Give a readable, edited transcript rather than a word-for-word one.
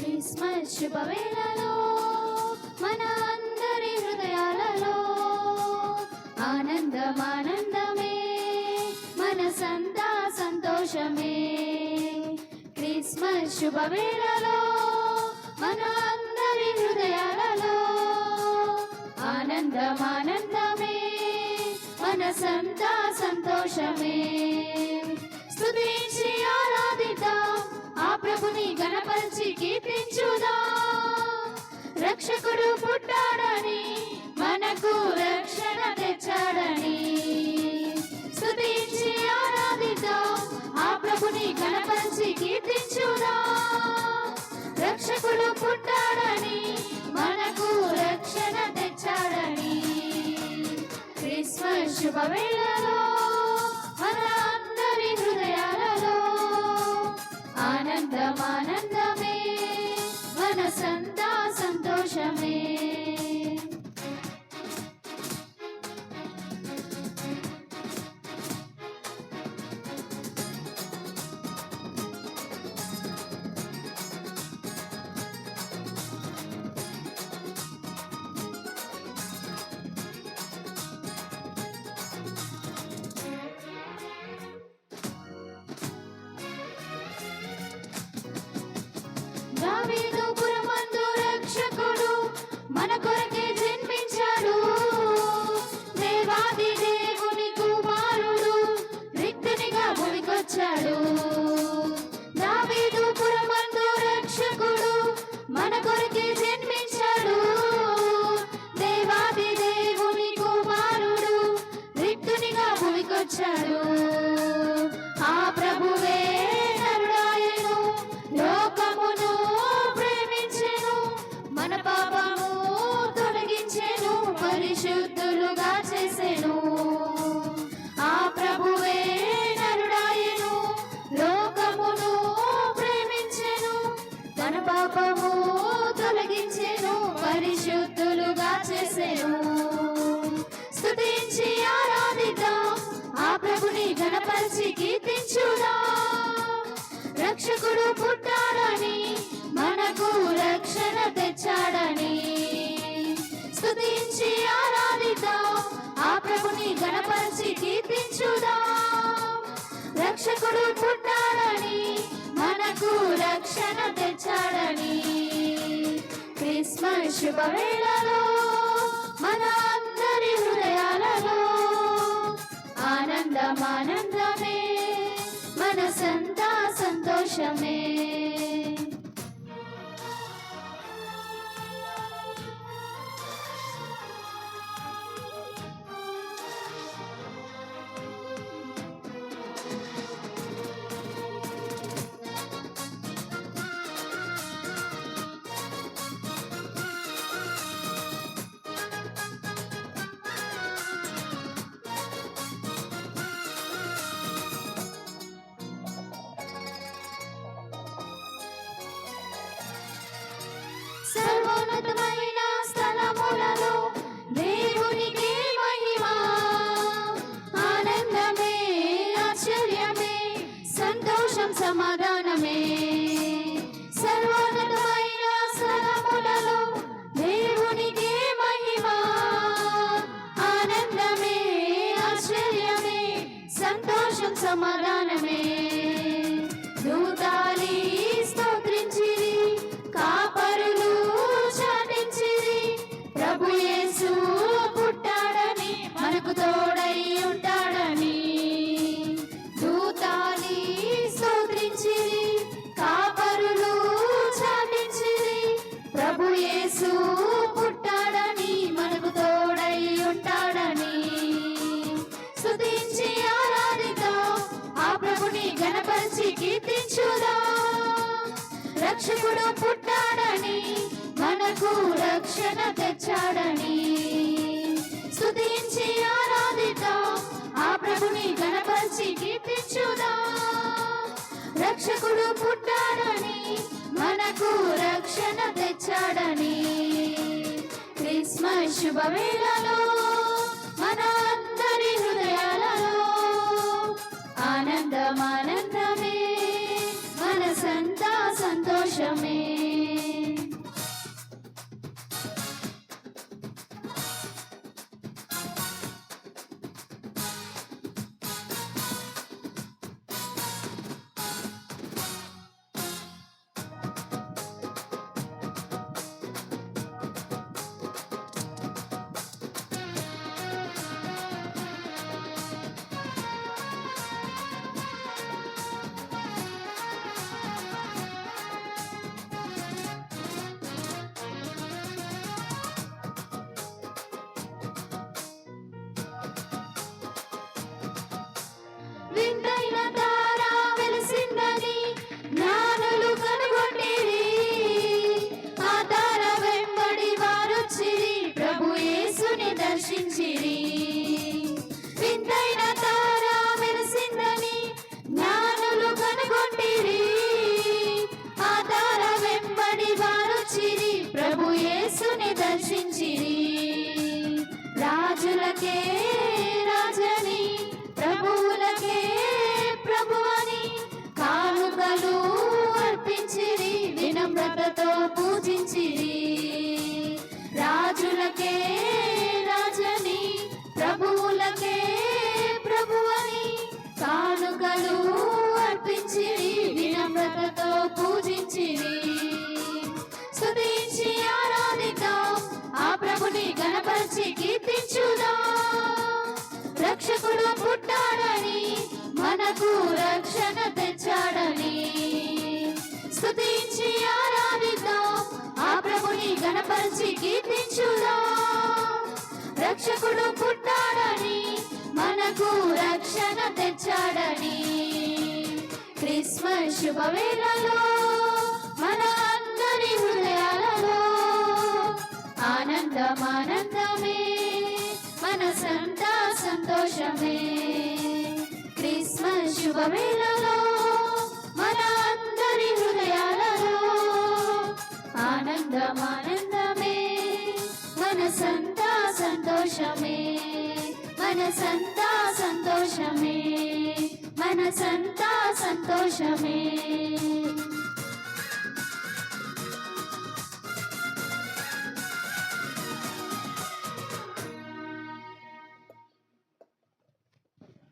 Christmas శుభవేళలో మన అందరి హృదయాలలో ఆనందమే మనసంతా సంతోషమే. క్రిస్మస్ శుభవేళలో మన అందరి హృదయాలలో ఆనందమే మనసంతా సంతోషమే. స్తుతించి ఆరాధిద్దాం, ఆ ప్రభుని గణపరిచి కీర్తించుదాం. రక్షకుడు పుట్టాడని, మనకు రక్షణ తెచ్చాడని. స్తుతించి ఆరాధిద్దాం, ఆ ప్రభుని గణపరిచి కీర్తించుదాం. రక్షకుడు పుట్టాడని, మనకు రక్షణ తెచ్చాడని. క్రిస్మస్ శుభవేళలో మన అందరి హృదయాలలో ఆనందమే మనసంతా సంతోషమే. దావీదు పురమందు రక్షకుడు మన కొరకే జన్మించాడు. దేవాది దేవుని కుమారుడు రిక్తునిగా భూమికొచ్చాడు. దావీదు పురమందు రక్షకుడు మన కొరకే జన్మించాడు. దేవాది దేవుని కుమారుడు రిక్తునిగా భూమికొచ్చాడు. ఆ ప్రభువే నరుడాయెను, లోకమును ప్రేమించెను, మన పాపము తొలగించెను, పరిశుద్ధులుగా చేసెను. ఆ ప్రభువే నరుడాయెను, లోకమును ప్రేమించెను, తన పాపము తొలగించెను, పరిశుద్ధులుగా చేసెను. స్తుతించి ఆరాధిద్దాం, ఆ ప్రభుని గణపరిచి కీర్తించుదాం. రక్షకుడు పుట్టాడని, మనకు రక్షణ తెచ్చాడని. స్తుతించి ఆరాధిద్దాం, ఆ ప్రభుని గణపరిచి కీర్తించుదాం. రక్షకుడు పుట్టాడని, మనకు రక్షణ తెచ్చాడని. క్రిస్మస్ శుభవేళలో మన అందరి హృదయాలలో ఆనందమే మనసంతా సంతోషమే. సర్వోన్నతమైన స్థలములలో దేవునికి మహిమ. ఆనందమే ఆశ్చర్యమే సంతోషం సమాధానమే. సర్వోన్నతమైన స్థలములలో దేవునికి మహిమ. ఆనందమే ఆశ్చర్యమే సంతోషం సమాధానమే. దూతాలి స్తోత్రించిరి, కాపరులు చాటించిరి, ప్రభు యేసు పుట్టాడని, మనకు తోడై ఉంటాడని. దూతాలి స్తోత్రించిరి, కాపరులు చాటించిరి, ప్రభు యేసు పుట్టాడని, మనకు తోడై ఉంటాడని. స్తుతించి ఆరాధిద్దాం, ఆ ప్రభుని గణపరిచి కీర్తించుదాం. రక్షకుడు పుట్టాడని, మనకు రక్షణ తెచ్చాడని. స్తుతించి ఆరాధిద్దాం, ఆ ప్రభుని గణపరిచి కీర్తించుదాం. రక్షకుడు పుట్టాడని, మనకు రక్షణ తెచ్చాడని. క్రిస్మస్ శుభవేళలో మన అందరి హృదయాలలో ఆనందమే మనసంతా సంతోషమే. రాజులకే రాజని ప్రభువులకే ప్రభువని కానుకలు అర్పించిరి వినమ్రతతో పూజించిరి రాజులకే రాజని ప్రభువులకే ప్రభువని కానుకలు అర్పించిరి వినమ్రతతో పూజించిరి స్తుతించి ఆరాధిద్దాం ఆ ప్రభుని గణపరిచి కీర్తించుదాం రక్షకుడు పుట్టాడని మనకు రక్షణ తెచ్చాడని స్తుతించి ఆరాధిద్దాం ఆ ప్రభుని గణపరిచి కీర్తించుదాం రక్షకుడు పుట్టాడని మనకు రక్షణ తెచ్చాడని క్రిస్మస్ శుభవేళలో మన అందరి హృదయాలలో ఆనందమే మనసంతా సంతోషమే క్రిస్మస్ శుభవేళలో మన అందరి హృదయాలలో ఆనందమే మనసంతా సంతోషమే మనసంతా సంతోషమే మనసంతా సంతోషమే